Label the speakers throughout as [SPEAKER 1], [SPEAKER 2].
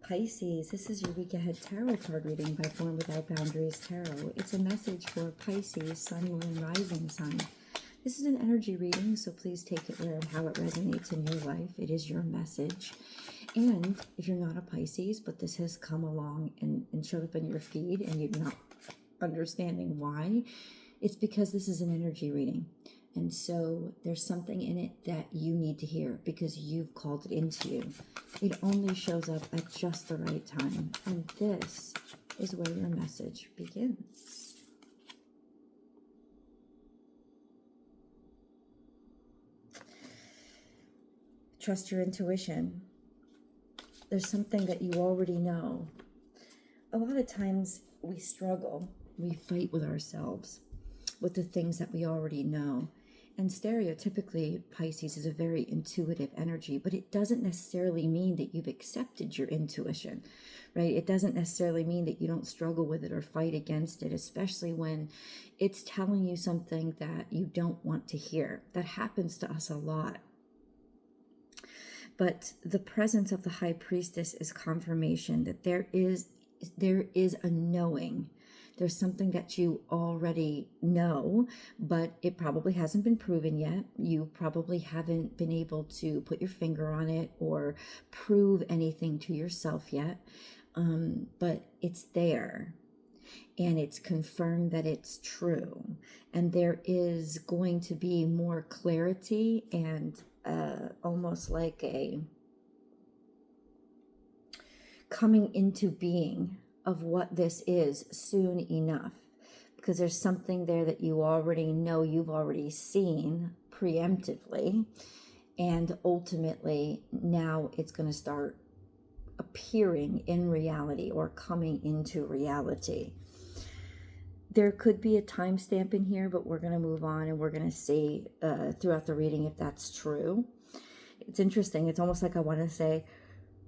[SPEAKER 1] Pisces, this is your week ahead tarot card reading by Born Without Boundaries Tarot. It's a message for Pisces, Sun, Moon, and Rising Sun. This is an energy reading, so please take it where and how it resonates in your life. It is your message. And if you're not a Pisces, but this has come along and showed up in your feed and you're not understanding why, it's because this is an energy reading. And so there's something in it that you need to hear because you've called it into you. It only shows up at just the right time. And this is where your message begins. Trust your intuition. There's something that you already know. A lot of times we struggle. We fight with ourselves with the things that we already know. And stereotypically, Pisces is a very intuitive energy, but it doesn't necessarily mean that you've accepted your intuition, right? It doesn't necessarily mean that you don't struggle with it or fight against it, especially when it's telling you something that you don't want to hear. That happens to us a lot. But the presence of the High Priestess is confirmation that there is a knowing. There's something that you already know, but it probably hasn't been proven yet. You probably haven't been able to put your finger on it or prove anything to yourself yet. But it's there. And it's confirmed that it's true. And there is going to be more clarity and almost like a coming into being of what this is soon enough, because there's something there that you already know, you've already seen preemptively, and ultimately now it's going to start appearing in reality or coming into reality. There could be a timestamp in here, but we're going to move on and we're going to see throughout the reading if that's true. It's interesting. It's almost like I want to say,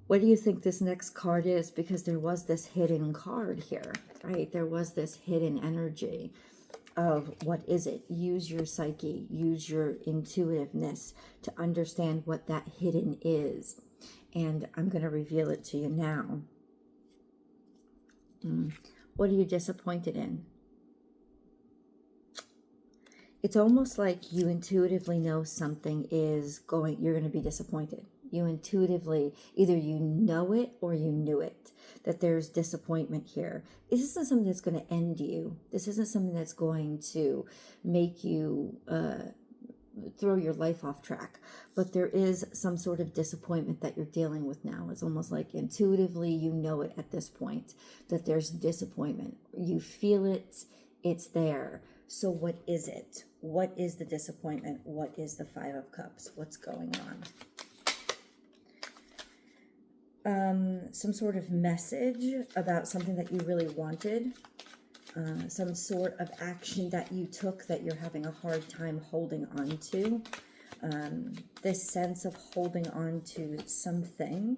[SPEAKER 1] what do you think this next card is? Because there was this hidden card here, right? There was this hidden energy of what is it? Use your psyche, use your intuitiveness to understand what that hidden is. And I'm going to reveal it to you now. What are you disappointed in? It's almost like you intuitively know something is going, you're going to be disappointed. You intuitively, either you know it or you knew it, that there's disappointment here. This isn't something that's going to end you. This isn't something that's going to make you throw your life off track. But there is some sort of disappointment that you're dealing with now. It's almost like intuitively you know it at this point, that there's disappointment. You feel it, it's there. So what is it? What is the disappointment? What is the Five of Cups? What's going on? Some sort of message about something that you really wanted, some sort of action that you took that you're having a hard time holding on to, this sense of holding on to something,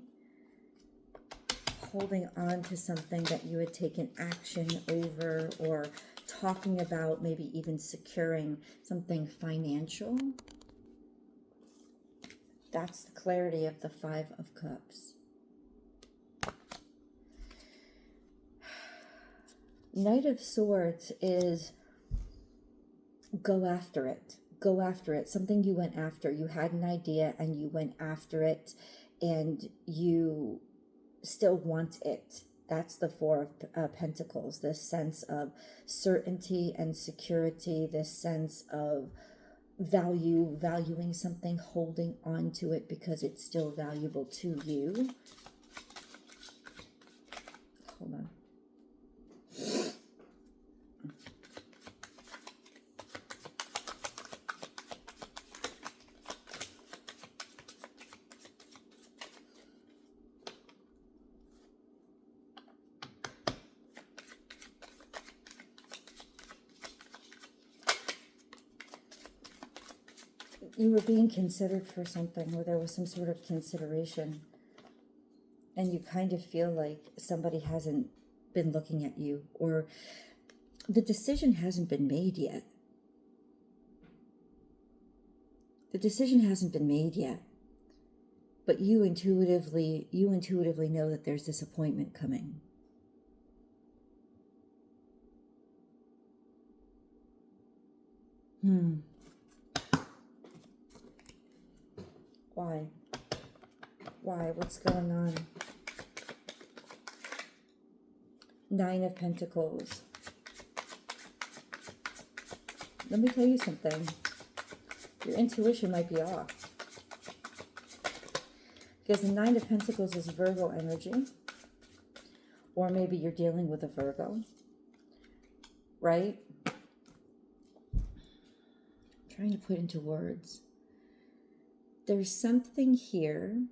[SPEAKER 1] that you had taken action over or talking about, maybe even securing something financial. That's the clarity of the Five of Cups. Knight of Swords is go after it. Go after it. Something you went after. You had an idea and you went after it and you still want it. That's the Four of Pentacles. This sense of certainty and security. This sense of valuing something, holding on to it because it's still valuable to you. Hold on. You were being considered for something, or there was some sort of consideration, and you kind of feel like somebody hasn't been looking at you, or the decision hasn't been made yet. The decision hasn't been made yet, but you intuitively know that there's disappointment coming. Why? What's going on? Nine of Pentacles. Let me tell you something. Your intuition might be off. Because the Nine of Pentacles is Virgo energy. Or maybe you're dealing with a Virgo. Right? I'm trying to put into words. There's something here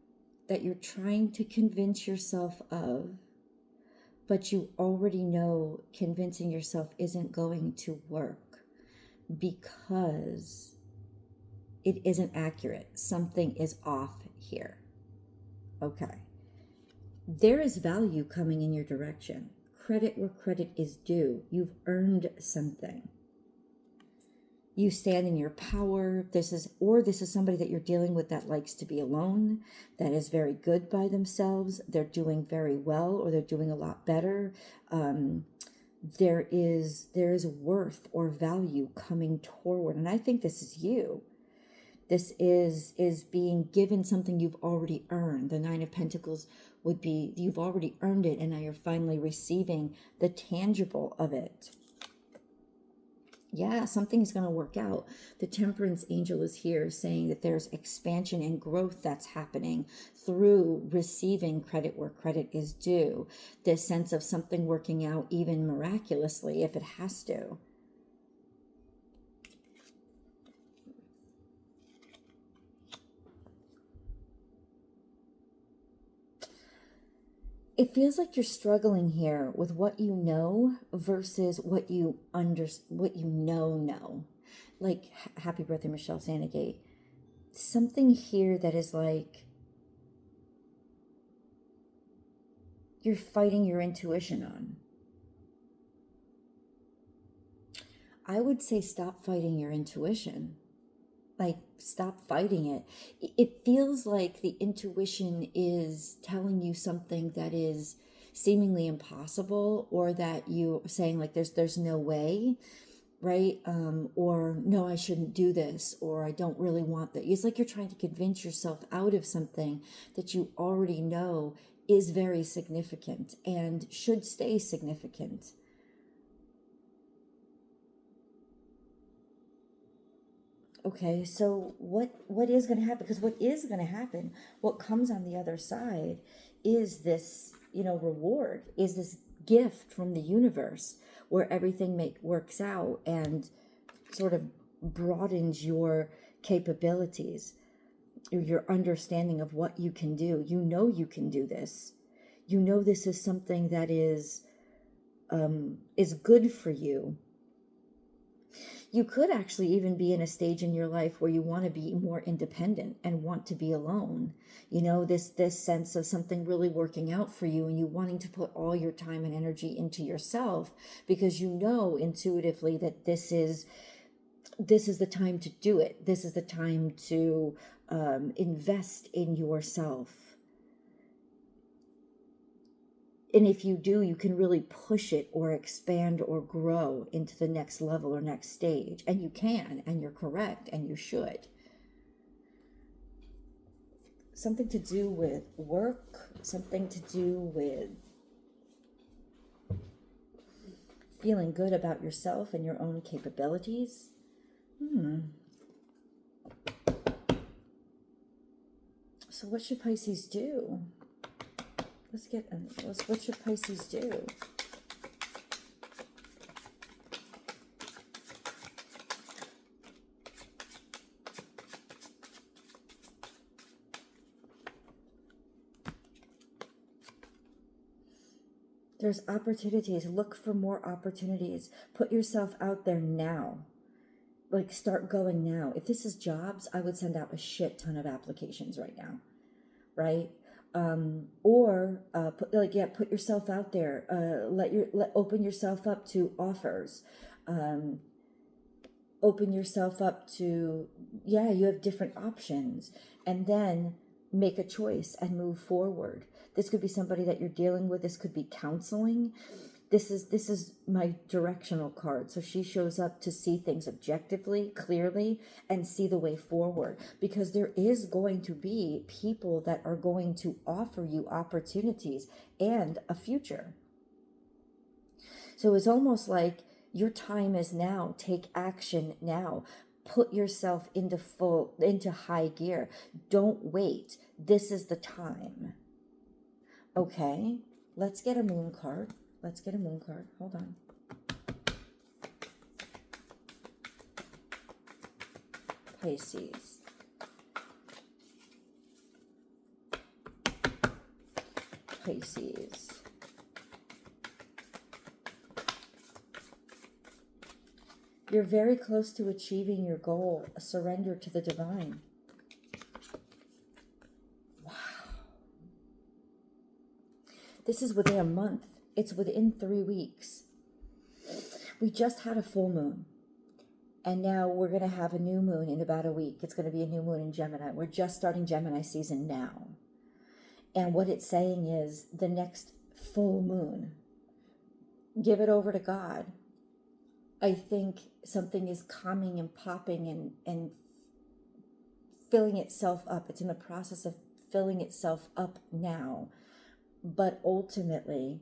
[SPEAKER 1] that you're trying to convince yourself of, but you already know convincing yourself isn't going to work because it isn't accurate. Something is off here. Okay. There is value coming in your direction. Credit where credit is due. You've earned something. You stand in your power. This is somebody that you're dealing with that likes to be alone, that is very good by themselves. They're doing very well, or they're doing a lot better. There is worth or value coming toward, and I think this is you. This is being given something you've already earned. The Nine of Pentacles would be you've already earned it, and now you're finally receiving the tangible of it. Yeah, something is going to work out. The Temperance Angel is here saying that there's expansion and growth that's happening through receiving credit where credit is due. This sense of something working out even miraculously if it has to. It feels like you're struggling here with what you know versus what you know. Like, happy birthday, Michelle Sandegate. Something here that is like you're fighting your intuition on. I would say stop fighting your intuition. Like, stop fighting it. It feels like the intuition is telling you something that is seemingly impossible, or that you are saying like there's no way, right? Or no, I shouldn't do this, or I don't really want that. It's like you're trying to convince yourself out of something that you already know is very significant and should stay significant. Okay, so what is going to happen? Because what is going to happen, what comes on the other side is this, reward, is this gift from the universe where everything works out and sort of broadens your capabilities, your understanding of what you can do. You know you can do this. You know this is something that is good for you. You could actually even be in a stage in your life where you want to be more independent and want to be alone. This sense of something really working out for you and you wanting to put all your time and energy into yourself because you know intuitively that this is the time to do it. This is the time to invest in yourself. And if you do, you can really push it or expand or grow into the next level or next stage. And you can, and you're correct, and you should. Something to do with work, something to do with feeling good about yourself and your own capabilities. So what should Pisces do? What should Pisces do? There's opportunities. Look for more opportunities. Put yourself out there now. Like, start going now. If this is jobs, I would send out a shit ton of applications right now, right? Put yourself out there. Open yourself up to offers. Open yourself up to, you have different options. And then make a choice and move forward. This could be somebody that you're dealing with. This could be counseling. This is my directional card. So she shows up to see things objectively, clearly, and see the way forward. Because there is going to be people that are going to offer you opportunities and a future. So it's almost like your time is now. Take action now. Put yourself into high gear. Don't wait. This is the time. Okay, let's get a moon card. Let's get a moon card. Hold on. Pisces. Pisces. You're very close to achieving your goal, a surrender to the divine. Wow. This is within a month. It's within 3 weeks. We just had a full moon. And now we're going to have a new moon in about a week. It's going to be a new moon in Gemini. We're just starting Gemini season now. And what it's saying is the next full moon, give it over to God. I think something is coming and popping and filling itself up. It's in the process of filling itself up now. But ultimately,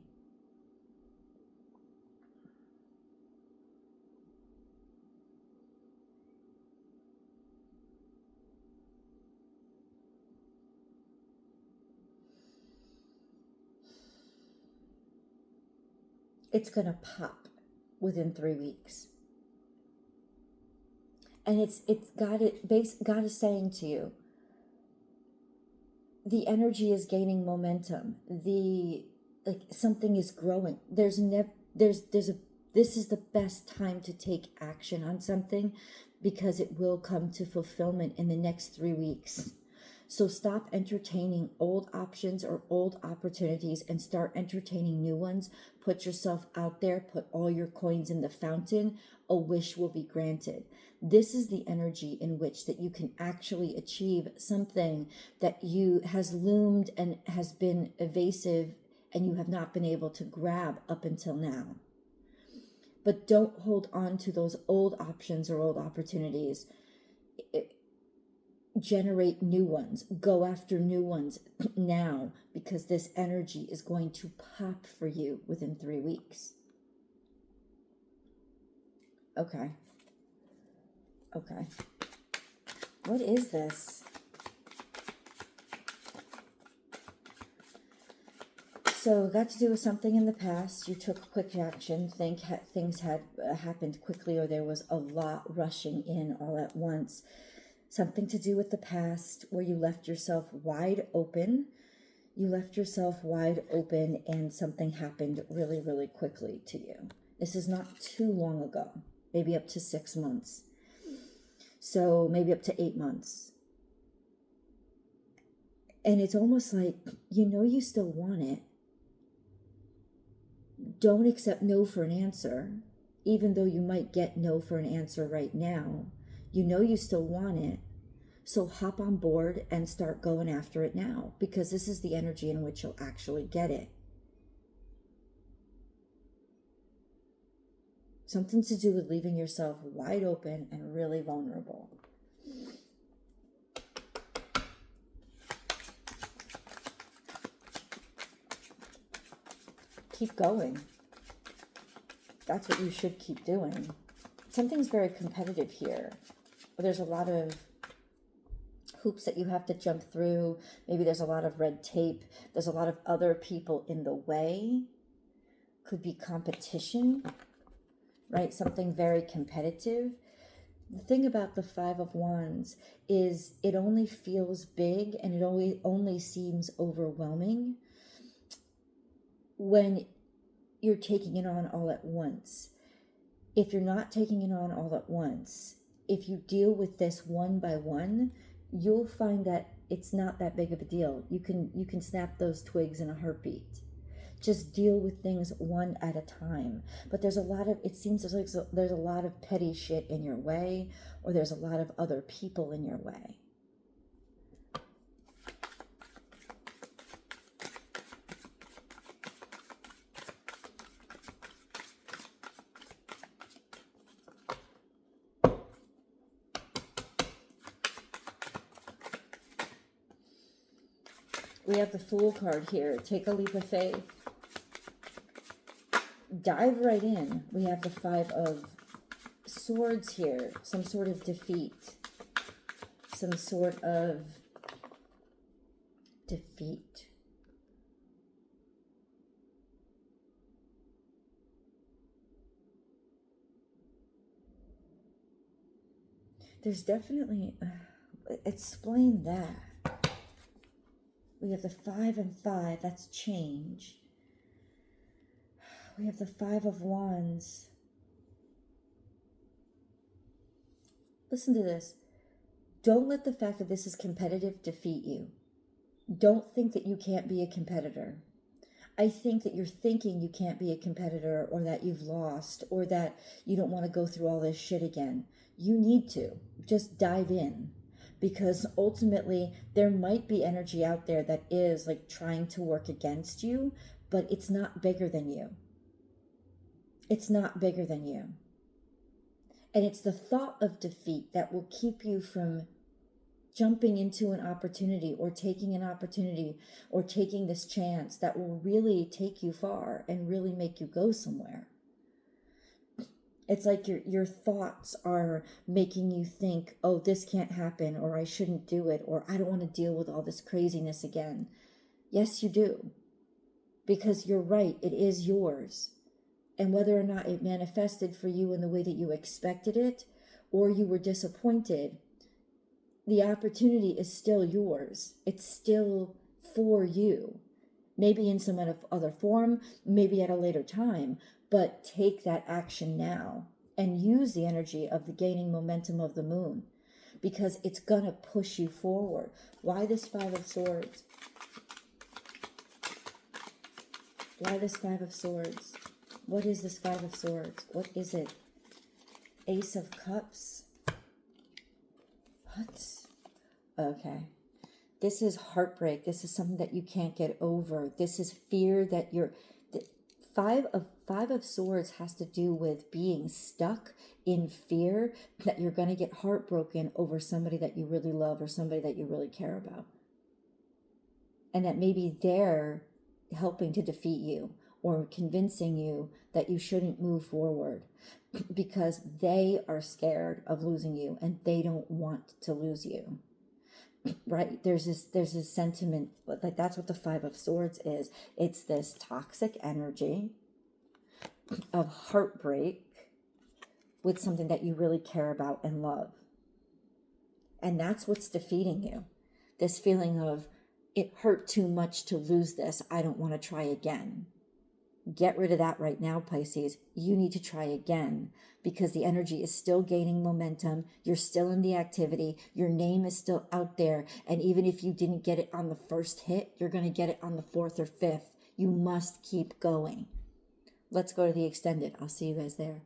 [SPEAKER 1] it's going to pop within 3 weeks. And it's God is saying to you, the energy is gaining momentum. Something is growing. This is the best time to take action on something, because it will come to fulfillment in the next 3 weeks. So stop entertaining old options or old opportunities and start entertaining new ones. Put yourself out there. Put all your coins in the fountain. A wish will be granted. This is the energy in which that you can actually achieve something that has loomed and has been evasive and you have not been able to grab up until now. But don't hold on to those old options or old opportunities. Generate new ones. Go after new ones now, because this energy is going to pop for you within 3 weeks. Okay. What is this? So it got to do with something in the past. You took quick action. Things had happened quickly, or there was a lot rushing in all at once. Something to do with the past where you left yourself wide open. And something happened really, really quickly to you. This is not too long ago, maybe up to 6 months. So maybe up to 8 months. And it's almost like, you still want it. Don't accept no for an answer, even though you might get no for an answer right now. You still want it. So hop on board and start going after it now, because this is the energy in which you'll actually get it. Something to do with leaving yourself wide open and really vulnerable. Keep going. That's what you should keep doing. Something's very competitive here. There's a lot of hoops that you have to jump through. Maybe there's a lot of red tape. There's a lot of other people in the way. Could be competition, right? Something very competitive. The thing about the Five of Wands is it only feels big and it only seems overwhelming when you're taking it on all at once. If you're not taking it on all at once, if you deal with this one by one, you'll find that it's not that big of a deal. You can snap those twigs in a heartbeat. Just deal with things one at a time. But there's a lot of, it seems like there's a lot of petty shit in your way, or there's a lot of other people in your way. We have the Fool card here. Take a leap of faith. Dive right in. We have the Five of Swords here. Some sort of defeat. Some sort of defeat. There's definitely... explain that. We have the 5 and 5. That's change. We have the 5 of Wands. Listen to this. Don't let the fact that this is competitive defeat you. Don't think that you can't be a competitor. I think that you're thinking you can't be a competitor, or that you've lost, or that you don't want to go through all this shit again. You need to. Just dive in. Because ultimately, there might be energy out there that is like trying to work against you, but it's not bigger than you. It's not bigger than you. And it's the thought of defeat that will keep you from jumping into an opportunity, or taking an opportunity, or taking this chance that will really take you far and really make you go somewhere. It's like your thoughts are making you think, oh, this can't happen, or I shouldn't do it, or I don't want to deal with all this craziness again. Yes, you do. Because you're right, it is yours. And whether or not it manifested for you in the way that you expected it, or you were disappointed, the opportunity is still yours. It's still for you. Maybe in some other form, maybe at a later time, but take that action now and use the energy of the gaining momentum of the moon, because it's going to push you forward. Why this 5 of Swords? Why this 5 of Swords? What is this 5 of Swords? What is it? Ace of Cups. What? Okay. This is heartbreak. This is something that you can't get over. This is fear that you're... Five of Swords has to do with being stuck in fear that you're going to get heartbroken over somebody that you really love, or somebody that you really care about. And that maybe they're helping to defeat you, or convincing you that you shouldn't move forward, because they are scared of losing you and they don't want to lose you. Right? There's this sentiment, like that's what the 5 of Swords is. It's this toxic energy of heartbreak with something that you really care about and love. And that's what's defeating you. This feeling of, it hurt too much to lose this. I don't want to try again. Get rid of that right now, Pisces. You need to try again, because the energy is still gaining momentum. You're still in the activity. Your name is still out there. And even if you didn't get it on the first hit, you're going to get it on the 4th or 5th. You must keep going. Let's go to the extended. I'll see you guys there.